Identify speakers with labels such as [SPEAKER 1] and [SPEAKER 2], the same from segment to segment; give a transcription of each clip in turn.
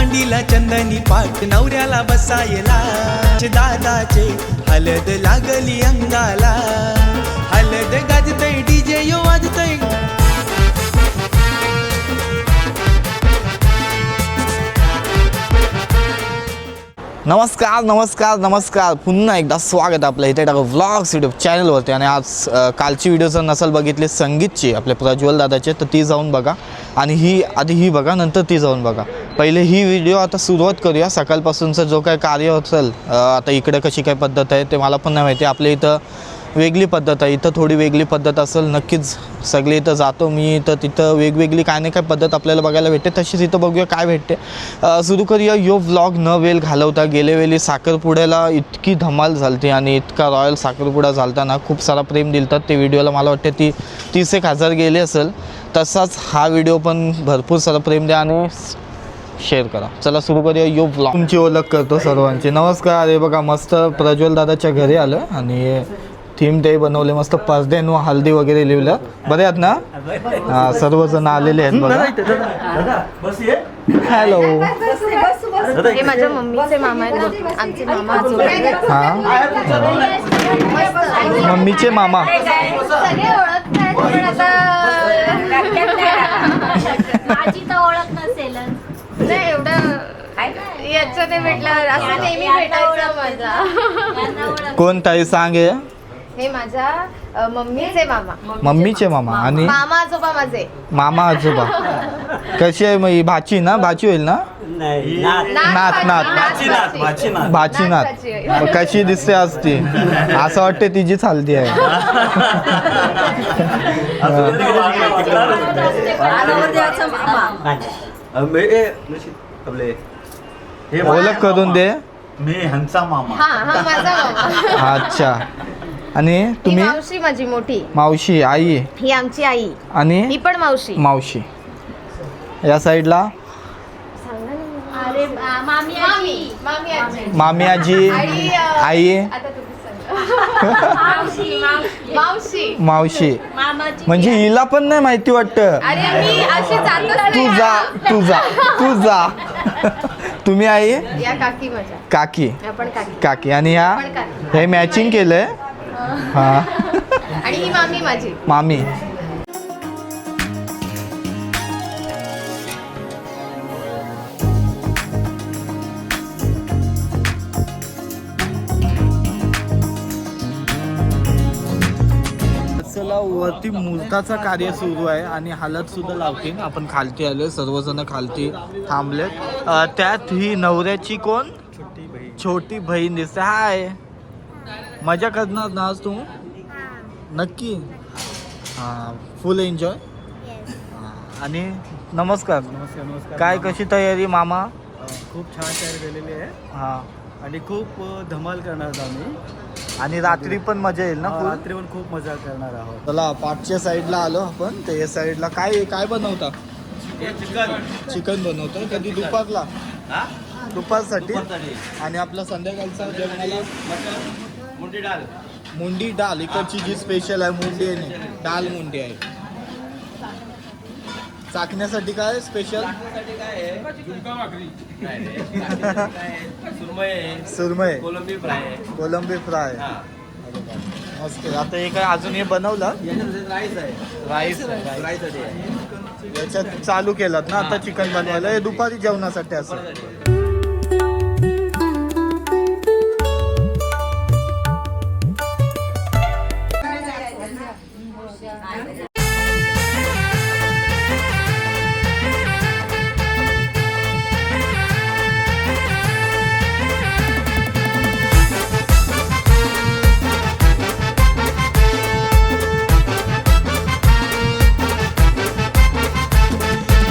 [SPEAKER 1] मांडीला चंदनी पाट नवऱ्याला बसायला दादाचे हलद लागली अंगाला हलद गाजतय डीजे यो वाजतय
[SPEAKER 2] नमस्कार नमस्कार नमस्कार पुन्हा एकदा स्वागत आपल्या इथे टाका व्लॉग्स यूट्यूब चॅनलवरती. आणि आज कालची व्हिडिओ जर नसेल बघितली संगीतची आपले प्रज्वल दादाचे तर ती जाऊन बघा आणि ही आधी ही बघा नंतर ती जाऊन बघा. पहिले ही व्हिडिओ आता सुरुवात करूया. सकाळपासूनचं जो काय कार्य असेल आता इकडे कशी काय पद्धत आहे ते मला पण नाही माहिती. आपल्या इथं वेगळी पद्धत आहे, इथं थोडी वेगळी पद्धत असेल. नक्कीच सगळे इथं जातो मी तर तिथं वेगवेगळी काय नाही काय पद्धत आपल्याला बघायला भेटते. तशीच इथं बघूया काय भेटते. सुरू करूया यो व्लॉग न वेळ घालवता. गेल्यावेळी साखरपुड्याला इतकी धमाल झालती आणि इतका रॉयल साखरपुडा झालताना खूप सारा प्रेम दिलतात ते व्हिडिओला. मला वाटते ती 30,000 गेले असेल. तसाच हा व्हिडिओ पण भरपूर सारा प्रेम द्या आणि शेअर करा. चला सुरू करूया यो व्लॉग. तुमची ओळख करतो सर्वांची. नमस्कार. हे बघा मस्त प्रज्वल दादाच्या घरी आलं आणि थीम ते बनवले मस्त पडद्यानं हल्दी वगैरे लिहिलं. बरे आहेत ना? हां सर्वजण आलेले आहेत बघा. हॅलो.
[SPEAKER 3] हे माझ्या मम्मीचे मामा आहेत ना, आमचे मामा आजोबा.
[SPEAKER 2] हां मम्मीचे मामा.
[SPEAKER 3] सगळे ओळखतात पण आता माझी तर ओळख नसेलच. नाही एवढं याच्याने भेटल्यावर असं नेहमी भेटायचं माझा.
[SPEAKER 2] कोण ताई सांग.
[SPEAKER 3] हे माझ्या मम्मीचे मामा.
[SPEAKER 2] मम्मीचे मामा आणि
[SPEAKER 3] मामा आजोबा माझे.
[SPEAKER 2] मामा आजोबा. कशी आहे मग ही भाची ना? भाची होईल ना? नात नात भाची नात. मग कशी दिसते आज ती? असं वाटते तिची चालती आहे. ओळख करून दे.
[SPEAKER 4] मी ह्यांचा मामा.
[SPEAKER 3] हा माझा मामा.
[SPEAKER 2] अच्छा. आणि
[SPEAKER 3] ही
[SPEAKER 2] तुम्ही?
[SPEAKER 3] मावशी माझी मोठी.
[SPEAKER 2] मावशी आई.
[SPEAKER 3] ही आमची आई.
[SPEAKER 2] आणि
[SPEAKER 3] ही पण मावशी.
[SPEAKER 2] मावशी या साईडला
[SPEAKER 3] अरे मामी आजी. मामी आजी.
[SPEAKER 2] मामी आजी आई
[SPEAKER 3] आता तुम्ही सांगा. मावशी.
[SPEAKER 2] मावशी म्हणजे हिला पण नाही माहिती वाटतं.
[SPEAKER 3] अरे मी अशी जातच
[SPEAKER 2] तू
[SPEAKER 3] नाही.
[SPEAKER 2] तू जा. तुम्ही आई.
[SPEAKER 3] या काकी माझ्या.
[SPEAKER 2] काकी.
[SPEAKER 3] आपण काकी.
[SPEAKER 2] काकी आणि ह्या
[SPEAKER 3] आपण काकी.
[SPEAKER 2] हे मॅचिंग केलंय. हा
[SPEAKER 3] आणि ही मामी माझी.
[SPEAKER 2] मामी. चला वरती मुहूर्ताचं कार्य सुरू आहे आणि हालत सुद्धा लावतील. आपण खालती आले सर्वजण खालती थांबलेत. त्यात ही नवऱ्याची कोण छोटी बहीण दिसते. हाय मजा करणार ना आज तू? नक्की. हां फुल एन्जॉय. आणि नमस्कार.
[SPEAKER 4] नमस्कार.
[SPEAKER 2] काय कशी तयारी मामा?
[SPEAKER 4] खूप छान तयारी झालेली आहे
[SPEAKER 2] हां
[SPEAKER 4] आणि खूप धमाल करणार आहोत आम्ही.
[SPEAKER 2] आणि रात्री पण मजा येईल ना?
[SPEAKER 4] रात्री पण खूप मजा करणार आहोत.
[SPEAKER 2] चला पाठच्या साईडला आलो आपण. तर या साईडला काय काय बनवता? चिकन बनवतो. कधी दुपारला? दुपारसाठी. आणि आपला संध्याकाळचा जेवणाला मुंडी डाळ. इकडची जी स्पेशल आहे मुंडी आहे डाळ मुंडी आहे. चाकण्यासाठी काय स्पेशल? सुरमई. कोलंबी फ्राय. मस्त. आता हे काय अजून हे बनवलं? राईस. याच्यात चालू केलं ना आता चिकन बनवायला. हे दुपारी जेवणासाठी असं.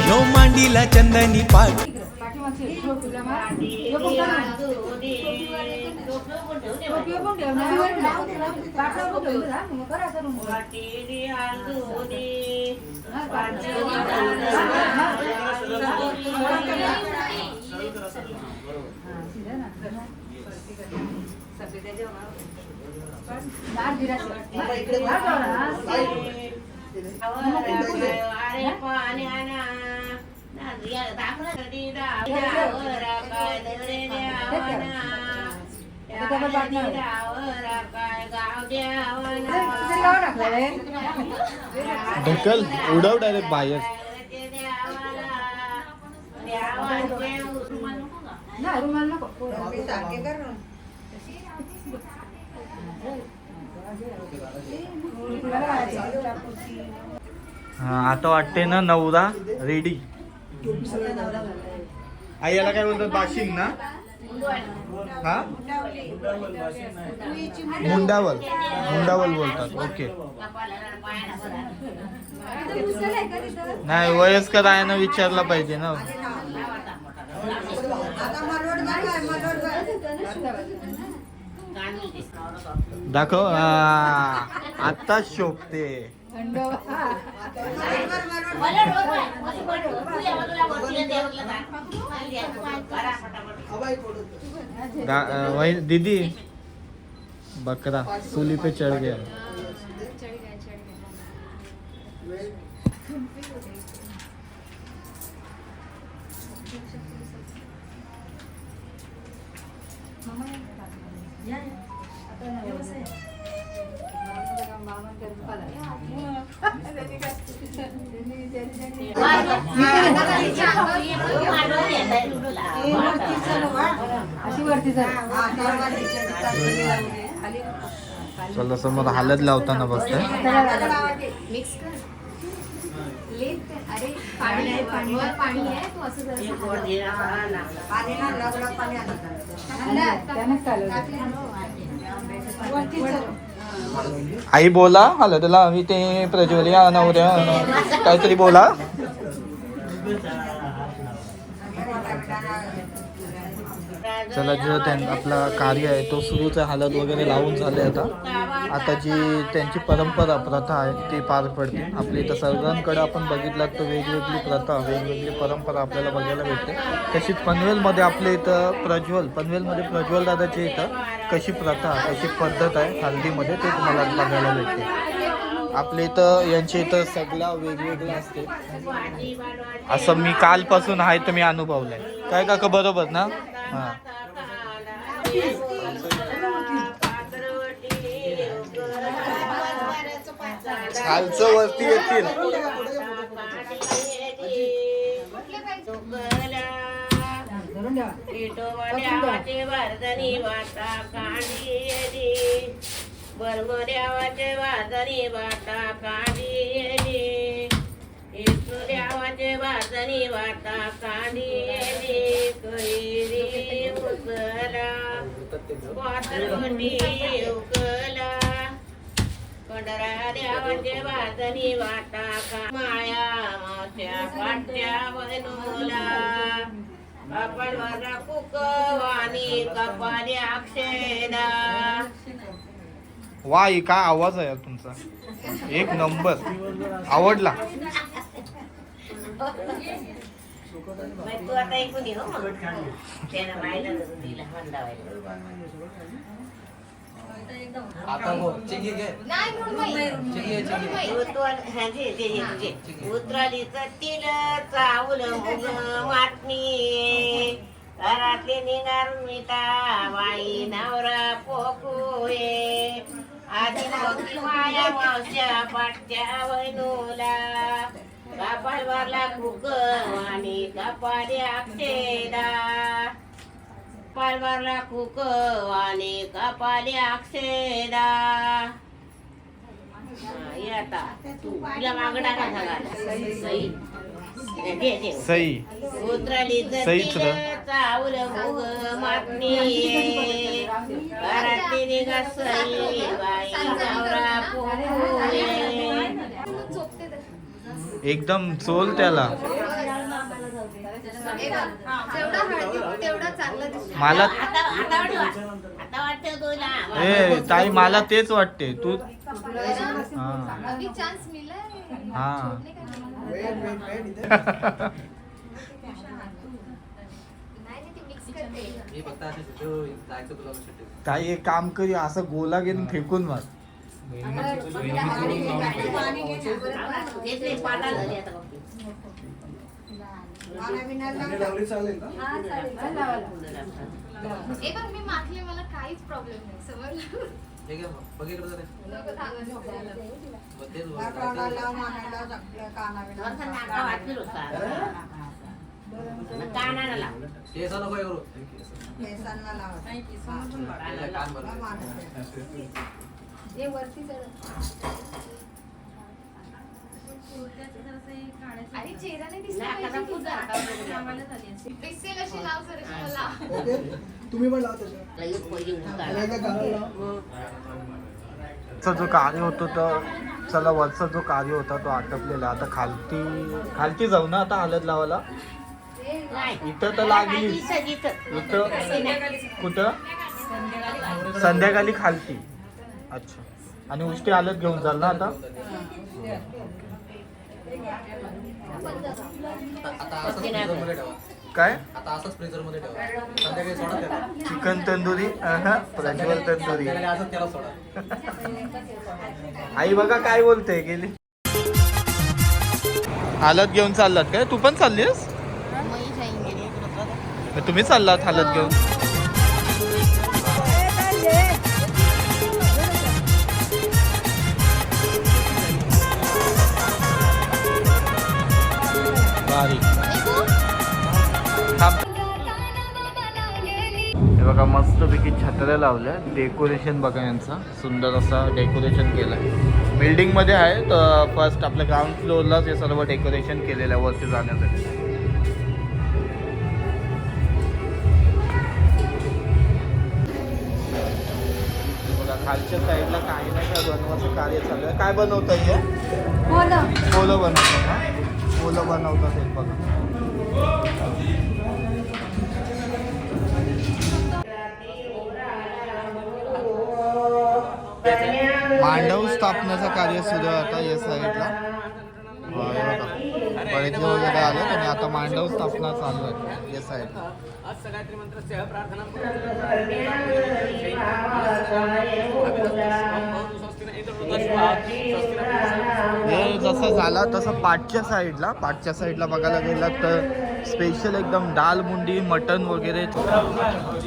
[SPEAKER 1] यो मांडीला चंदनी पाट
[SPEAKER 2] ढकल उडव डायरेक्ट बाहेर. हा आता वाटते ना नवरा रेडी. आई याला काय बोलतात बाशिंग ना. हा मुंडावल मुंडावल बोलतात. ओके नाही वयस्कर आहे ना विचारला पाहिजे ना. दाखव आता शोभते. दीदी बकरा सूली पे चढ़ गया. चला समोर हलद लावताना बघताय.
[SPEAKER 3] मिक्स कर. अरे पाणी आहे पाणी आहे तू असं
[SPEAKER 2] आई बोला हलदला हवी ते प्रज्वली नवऱ्या काहीतरी बोला. चला जो आपला कार्य आहे तो सुरूच आहे. हलद वगैरे लावून झाले. आता जी त्यांची परंपरा प्रथा आहे ती पार पडते. आपली इथं सर्वांकडे आपण बघितलं तर वेगवेगळी प्रथा वेगवेगळी परंपरा आपल्याला बघायला भेटते. तशीच पनवेलमध्ये आपल्या इथं पनवेलमध्ये प्रज्वल दादाच्या इथं कशी प्रथा कशी पद्धत आहे हल्दीमध्ये ते तुम्हाला बघायला भेटते. आपल्या इथं यांच्या इथं सगळं वेगवेगळं असते असं मी कालपासून आहे तर मी अनुभवलंय. काय काका बरोबर ना. हां खालचं वरती येतील.
[SPEAKER 5] बरमड्यावाचे वाजनी वाटा काढी देवाचे वाजनी वाटा काढी कैरी उकला पातळवटी उकला कंडरा देवाचे वाजनी वाटा का माया मावच्या पाट्या बनवला आपण वरा कुकवानी कपाली अक्षेदा.
[SPEAKER 2] वा ही काय आवाज आहे तुमचा एक नंबर आवडला.
[SPEAKER 5] तू आता ऐकून ये हो त्यानं मायला दिला मंदावायला. उतराली चट्टील चावल मुग वाटणी घरातले निघारून मिटा बाई नवरा पोकुये आधी मोठी माया मावश्या पाट्या वैनूला कपाल वरला कुक आणि कपाली अक्षेदा कपाल वरला कुक आणि कपाली अक्षेदा. आता तुला मागडा का झाला सई
[SPEAKER 2] सई
[SPEAKER 5] उतरली चावल मुग मागणी घरातली निघा सई बाई नवरा पोहे
[SPEAKER 2] एकदम चोल त्याला. मला
[SPEAKER 5] आता वाटतं तुला
[SPEAKER 2] ए ताई मला तेच वाटते तू. हा ताई एक काम करी असं गोला घेऊन फेकून मार.
[SPEAKER 3] ए पण मी मागले मला काहीच प्रॉब्लेम नाही समजलं
[SPEAKER 5] नाका वाचलो कानाला लाव
[SPEAKER 3] आणि चेहरा नाही दिसला
[SPEAKER 5] नाकाला
[SPEAKER 3] पाहिजे
[SPEAKER 5] पूजा.
[SPEAKER 3] तुझा. दिसेल अशी लाव जरा मला
[SPEAKER 4] तुम्ही पण लावत असाल.
[SPEAKER 5] एक पहिली
[SPEAKER 2] चा जो कार्य होतो तर चला वरचा जो कार्य होता तो आटपलेला आता खालती जाऊ ना आता हळद लावायला. इथं तर लागली इथं कुठं संध्याकाळी खालती. अच्छा आणि उष्टी हळद घेऊन जाल ना आता. काय
[SPEAKER 6] आता असंच फ्रीजर मध्ये ठेवा संध्याकाळी सोडा त्याला
[SPEAKER 2] चिकन तंदुरी प्रज्वल तंदुरी.
[SPEAKER 6] संध्याकाळी असंच त्याला सोडा
[SPEAKER 2] आई बघा काय बोलते गेली. हळद घेऊन चाललात काय तू पण चाललीस. तुम्ही चाललात हळद घेऊन. भारी. हे बघा मस्तपैकी छत्र्या लावल्या. डेकोरेशन बघा यांचा सुंदर असा डेकोरेशन केलंय. बिल्डिंग मध्ये आहे तर फर्स्ट आपल्या ग्राउंड फ्लोअरलाच हे सर्व डेकोरेशन केलेलं आहे वरती जाण्यासाठी. बघा खालच्या साईडला काही ना काय बनवायचं कार्य चालू आहे. काय बनवत आहे पोलं बनवतात ना. पोलं बनवतात हे बघा. मांडव स्थापनेचं कार्य सुरू आहे आता या साईडला. बरेच वगैरे आले आणि आता मांडव स्थापना चालू आहे या साईडला. हे जसं झाला तसं पाठच्या साईडला बघायला गेलात तर स्पेशल एकदम दाल मुंडी मटन वगैरे.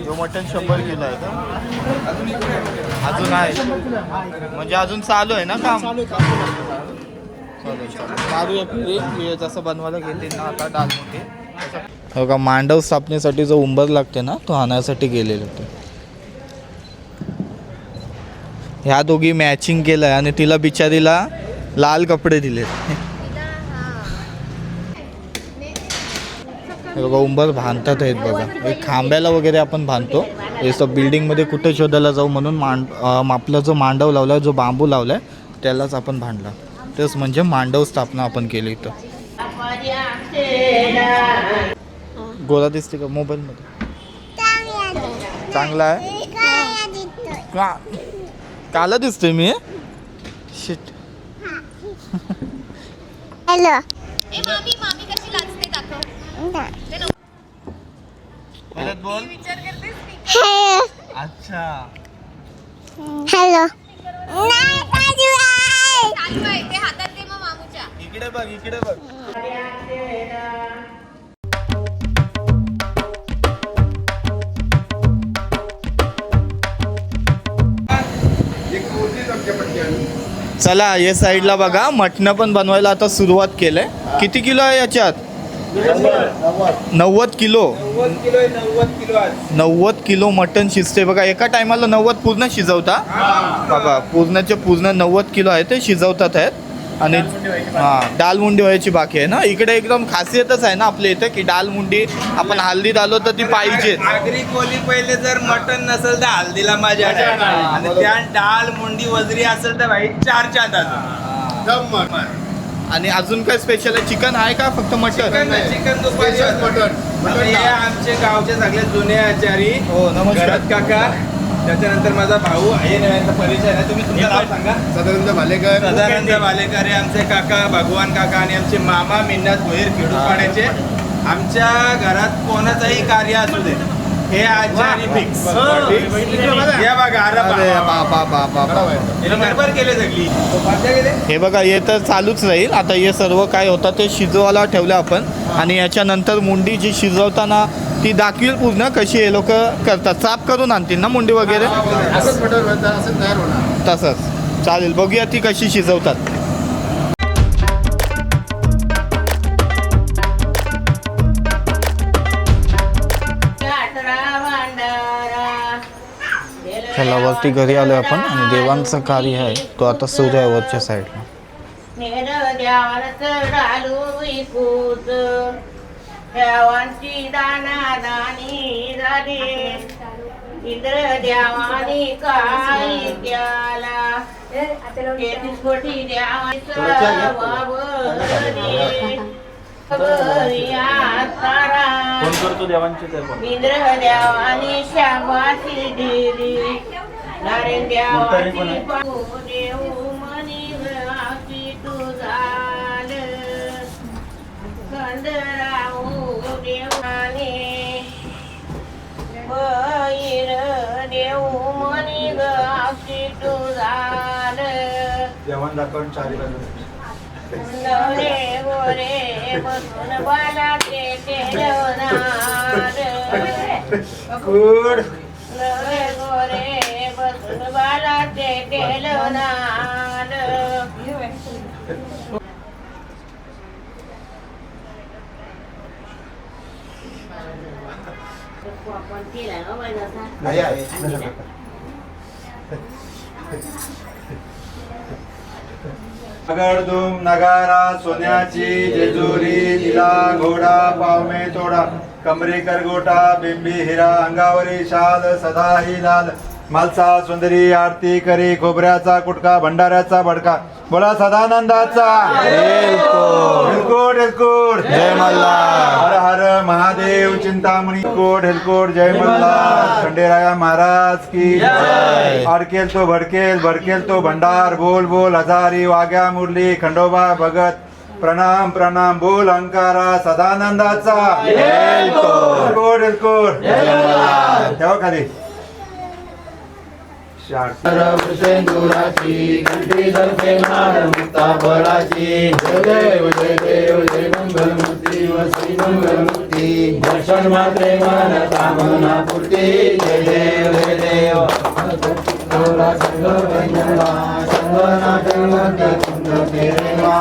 [SPEAKER 2] जो मटन 100 किलो आहे का अजून आहे म्हणजे अजून चालू आहे ना काम. चालू आहे जसं बनवायला घेते ना आता दाल मुंडी. हो का मांडव स्थापनेसाठी जो उंबर लागते ना तो आणायसाठी गेलेले होते. ह्या दोघी मॅचिंग केलं आहे आणि तिला बिचारीला लाल कपडे दिले. हे बघा उंबर बांधतात आहेत बघा. एक खांब्याला वगैरे आपण बांधतो हे सब बिल्डिंगमध्ये कुठे शोधायला जाऊ म्हणून आपला जो मांडव लावला जो बांबू लावला आहे त्यालाच आपण बांधला. तेच म्हणजे मांडव स्थापना आपण केली इथं. गोरा दिसते का मोबाईलमध्ये. चांगला आहे का काला दिसतोय मी. शिट.
[SPEAKER 7] हॅलो
[SPEAKER 3] ए मामी कशी लाजते दाखव.
[SPEAKER 2] परत बोल.
[SPEAKER 3] विचार करतेस की
[SPEAKER 2] अच्छा
[SPEAKER 7] हॅलो
[SPEAKER 3] चालू आहे ते हातात दे मग मामूच्या.
[SPEAKER 2] इकडे बघ. चला या साईडला बघा मटणं पण बनवायला आता सुरुवात केलंय. किती किलो आहे याच्यात. 90 किलो 90 किलो मटण शिजते बघा. एका टायमाला 90 पूर्ण शिजवता बघा. पूर्ण 90 किलो आहे ते शिजवतात आहेत. आणि हां दाल मुंडी व्हायची बाकी आहे ना. इकडे एकदम खासियतच आहे ना आपल्या इथे की दाल मुंडी आपण हल्दीत आलो तर ती पाहिजे.
[SPEAKER 1] आगरी कोली पहिले जर मटन नसेल तर हल्दीला माझ्या आणि त्या डाळ मुंडी वजरी असेल तर भाई 4 चांदात.
[SPEAKER 2] आणि अजून काय स्पेशल आहे. चिकन आहे का फक्त मटन.
[SPEAKER 1] चिकन दुपारी मटन. हे आमचे गावचे सगळे जुने आचारी
[SPEAKER 2] हो नमस्कार
[SPEAKER 1] शरद काका. त्याच्यानंतर माझा भाऊ हे नव्यांचा परिचय आहे. तुम्ही तुमचं नाव सांगा.
[SPEAKER 4] सदानंद भालेकर.
[SPEAKER 1] सदानंद भालेकर हे आमचे काका भगवान काका आणि आमचे मामा मिन्नात भोईर खेडूपाड्याचे. आमच्या घरात कोणाचंही कार्य असू दे हे आचारी फिक्स हे बघा अरे
[SPEAKER 2] अरे
[SPEAKER 1] बाबा.
[SPEAKER 2] बाबा
[SPEAKER 1] हे बरोबर केले सगळी
[SPEAKER 2] हे बघा हे तर चालूच राहील. आता हे सर्व काय होतं ते शिजवायला ठेवलं आपण आणि याच्यानंतर मुंडी जी शिजवताना ती दाखवील पूर्ण कशी हे लोक करतात. साफ करून आणतील ना मुंडी वगैरे
[SPEAKER 4] असंच मटर बनतं, असंच तयार होणार.
[SPEAKER 2] तसंच चालेल. बघूया ती कशी शिजवतात. चला वरती घरी आलो आपण आणि देवांचं कार्य आहे तो आता सुरू आहे वरच्या साईडला.
[SPEAKER 5] देवांची दाना दानी झाली इंद्र देवानी काय केला तेहतीस कोटी देवांचा इंद्र देवानी श्यामाची दिली नारायण देवाची देऊ मनी आकी तुझाल खंडराऊ देवाने बैर देऊ मनी आकी तुझाल
[SPEAKER 4] जेवण दाखवून चारी बाजू
[SPEAKER 5] नवरे गोरे बसून बाला ते
[SPEAKER 4] गुड.
[SPEAKER 5] नवरे गोरे बसून बाला ते
[SPEAKER 4] नगरधूम नगारा सोन्याची जेजुरी तिला घोडा पावमे तोडा कमरी करगोटा बिंबी हिरा अंगावरी शाल सदाही लाल मालसा सुंदरी आरती करी खोबऱ्याचा कुटका भंडाऱ्याचा बडका बोला सदानंदाचा हेलकोट हेलकोट
[SPEAKER 2] जय मल्हार.
[SPEAKER 4] हर हर महादेव चिंतामणी कोट हेलकोट जय मल्हार. खंडेराया महाराज की
[SPEAKER 2] जय.
[SPEAKER 4] अडकेल तो भडकेल भडकेल तो भंडार बोल बोल हजारी वाग्या मुरली खंडोबा भगत प्रणाम प्रणाम बोल अंकारा सदानंदाचा हेलकोट हेलकोट ठेवा खाली.
[SPEAKER 8] सेंदुराची घंटी धरते मार मुक्ता फळाची जय देव जय देव जय मंगलमूर्ती व श्री मंगलमूर्ती दर्शन मात्रे मन कामना पूर्ती जय देव जय देव संग व्यंजना संग नाटक कुंड प्रेमा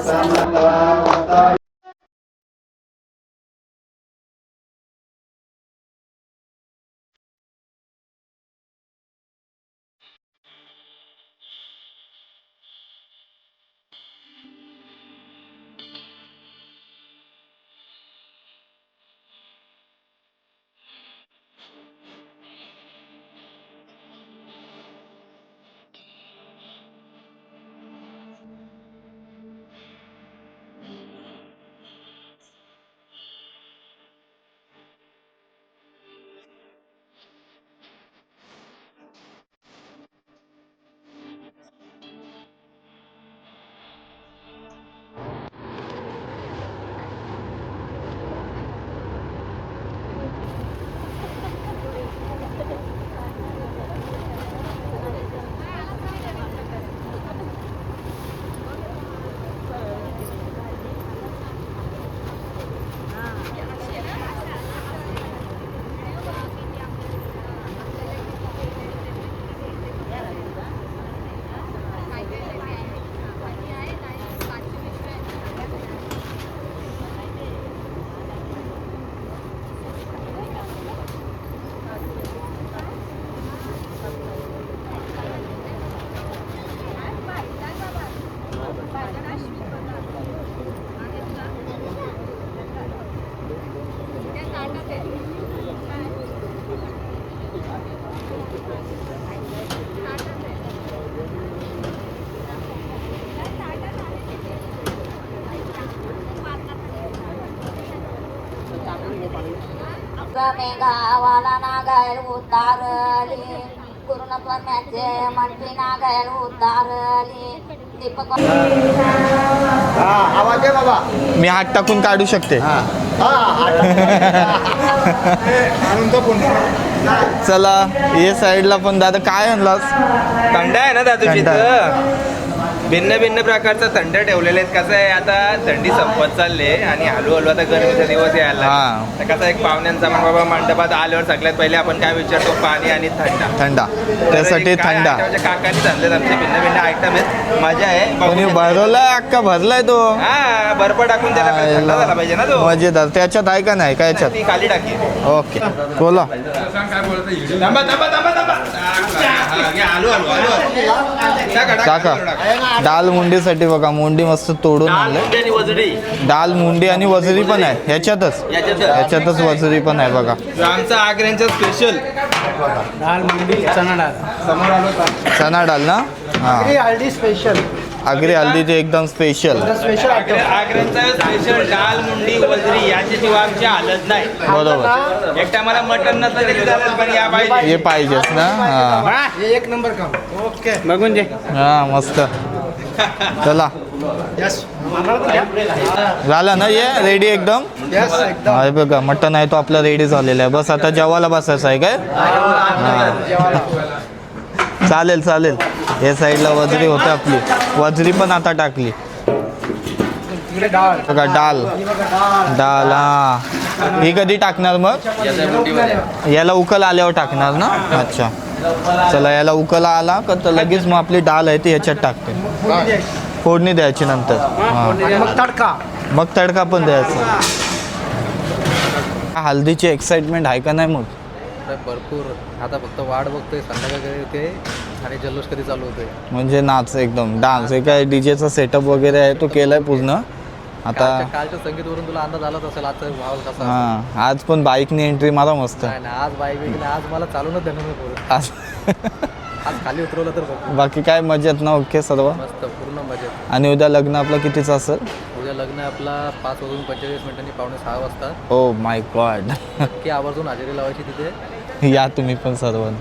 [SPEAKER 8] समता
[SPEAKER 9] गावाला नागायल उतारली पूर्ण परम्याचे मंत्री नागायल उतारली
[SPEAKER 3] दीपक
[SPEAKER 8] आवाज आहे बाबा.
[SPEAKER 2] मी हात टाकून काढू शकते. चला ये साईडला पण दादा काय आणलास?
[SPEAKER 1] थंड आहे ना दादूची
[SPEAKER 2] थंड.
[SPEAKER 1] इथं भिन्न भिन्न प्रकारचा थंड ठेवलेले आहेत. कसं आहे आता थंडी संपत चालले आणि हळूहळू आता गरमीचा दिवस यायला लागला.
[SPEAKER 2] हा.
[SPEAKER 1] तर कसं एक पाहुण्यांचा मग बाबा मंडपात आल्यावर सगळ्यात पहिले आपण काय विचारतो पाणी आणि थंडा.
[SPEAKER 2] थंडा त्यासाठी थंडा.
[SPEAKER 1] काकांनी आणले आमचे भिन्न भिन्न आयटम आहेत. मजा आहे
[SPEAKER 2] कोणी
[SPEAKER 1] बघून
[SPEAKER 2] भरवलाय अक्का भरलाय तो.
[SPEAKER 1] हा बर्फ टाकून त्याला काय थंड झाला पाहिजे ना तो.
[SPEAKER 2] मजेदार. त्याच्यात आहे का नाही काय याच्यात?
[SPEAKER 1] ती खाली टाकी.
[SPEAKER 2] ओके बोला.
[SPEAKER 1] थांबा थांबा थांबा थांबा. आलू आलू आलू
[SPEAKER 2] टाका. दाल मुंडीसाठी बघा मुंडी मस्त तोडून आणले.
[SPEAKER 1] आणि वजडी
[SPEAKER 2] दाल मुंडी आणि वजरी पण आहे ह्याच्यातच वजरी पण आहे बघा.
[SPEAKER 1] आमचा आग्र्यांचा स्पेशल
[SPEAKER 2] चना डाल ना. हा
[SPEAKER 8] हल्दी स्पेशल.
[SPEAKER 2] आगरी हल्दीचे एकदम स्पेशल.
[SPEAKER 1] आग्र्यांचा स्पेशल डाल मुंडी वजरी याच्याशिवाय आमची हालत नाही.
[SPEAKER 2] बरोबर.
[SPEAKER 1] एक टायमाला मटन नसलं तरी चालेल पण या पाहिजे.
[SPEAKER 2] हे पाहिजेच ना. हा
[SPEAKER 8] एक नंबर काम. ओके.
[SPEAKER 1] बघून जे
[SPEAKER 2] हा मस्त. चला झालं ना ये रेडी एकदम. हा बघा मटन आहे तो आपला रेडी झालेला आहे. बस आता जेवायला बसायचं आहे काय? चालेल चालेल. या साईडला वजरी होते आपली. वजरी पण आता टाकली बघा. डाल डाल हा ही कधी टाकणार मग? याला उकल आल्यावर टाकणार ना. अच्छा चला याला उकल आला का तर लगेच मग आपली डाल आहे ती ह्याच्यात टाकते. फोडणी द्यायची नंतर. मग तडका पण द्यायचा. हल्दीची एक्साइटमेंट आहे का नाही मग?
[SPEAKER 6] भरपूर. आता फक्त वाट बघतोय संध्याकाळी येते आणि जल्लोष कधी चालू होतोय.
[SPEAKER 2] म्हणजे नाच एकदम डान्स हे काय डीजेचा सेटअप वगैरे आहे तो केलाय पूर्ण. आता
[SPEAKER 6] कालच्या संगीतवरून तुला अंदाज आलाच असेल आजचा माहोल कसा.
[SPEAKER 2] हा आज पण बाईकने एंट्री मारा मस्त.
[SPEAKER 6] नाही आज बाईक वगैरे आज मला चालूनच देणार नाही पोरं.
[SPEAKER 2] आज
[SPEAKER 6] आज खाली उतरवलं तर बघ.
[SPEAKER 2] बाकी काय मजेत ना? ओके सर्व.
[SPEAKER 6] मस्त पूर्ण मजेत.
[SPEAKER 2] आणि उद्या लग्न आपलं कितीचं असेल?
[SPEAKER 6] उद्या लग्न आहे आपला 5:45 पावणे 6 वाजता.
[SPEAKER 2] Oh my God.
[SPEAKER 6] नक्की आवर्जून हजेरी लावायची तिथे.
[SPEAKER 2] या तुम्ही पण सर्वांनी.